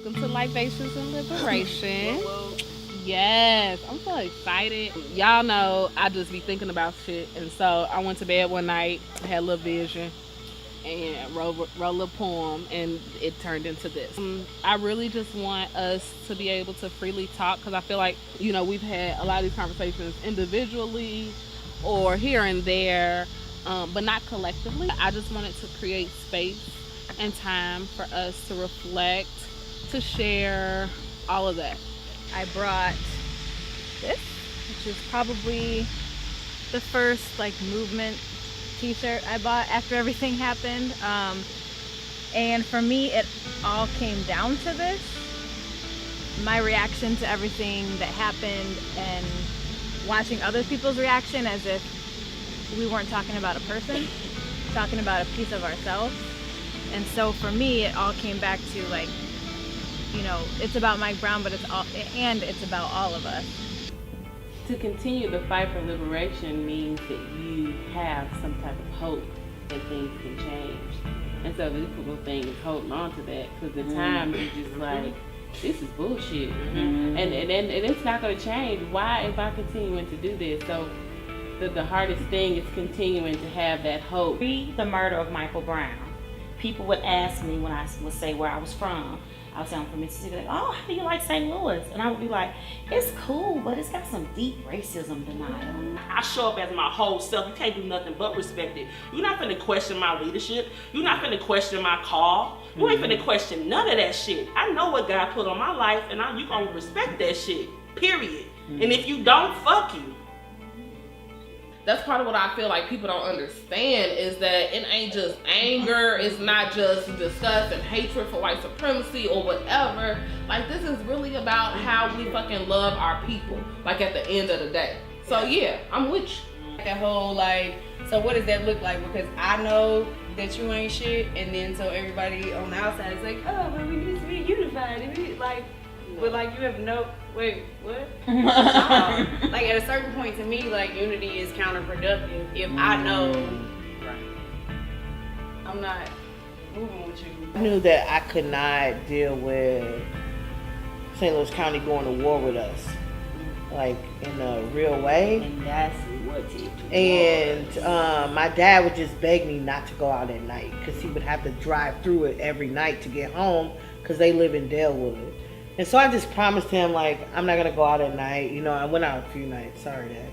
welcome to Libations and Liberation. Yes, I'm so excited. Y'all know I just be thinking about shit, and so I went to bed one night, had a little vision, and wrote a little poem, and it turned into this. I really just want us to be able to freely talk because I feel like, we've had a lot of these conversations individually or here and there, but not collectively. I just wanted to create space and time for us to reflect, to share, all of that. I brought this, which is probably the first like movement t-shirt I bought after everything happened. And for me, it all came down to this. My reaction to everything that happened and watching other people's reaction as if we weren't talking about a person, talking about a piece of ourselves. And so for me, it all came back to like, it's about Mike Brown, but it's about all of us. To continue the fight for liberation means that you have some type of hope that things can change. And so the difficult thing is holding on to that, because at times you're just like, this is bullshit. And it's not going to change. Why am I continuing to do this? So the hardest thing is continuing to have that hope. The murder of Michael Brown. People would ask me when I would say where I was from. I was from Mississippi, like, oh, how do you like St. Louis? And I would be like, it's cool, but it's got some deep racism denial. I show up as my whole self. You can't do nothing but respect it. You're not finna question my leadership. You're not finna question my call. You ain't finna question none of that shit. I know what God put on my life, and you gonna respect that shit, period. And if you don't, fuck you. That's part of what I feel like people don't understand, is that it ain't just anger, it's not just disgust and hatred for white supremacy or whatever. Like, this is really about how we fucking love our people, like, at the end of the day. So yeah, I'm with you. That whole like, so what does that look like? Because I know that you ain't shit, and then so everybody on the outside is like, oh, but we need to be unified. And we, like, but like you have no, wait, what? Like at a certain point to me, like unity is counterproductive if I know I'm not moving with you. I knew that I could not deal with St. Louis County going to war with us, like in a real way. And that's what it was. And my dad would just beg me not to go out at night because he would have to drive through it every night to get home because they live in Dalewood. And so I just promised him, like, I'm not going to go out at night. I went out a few nights. Sorry, Dad.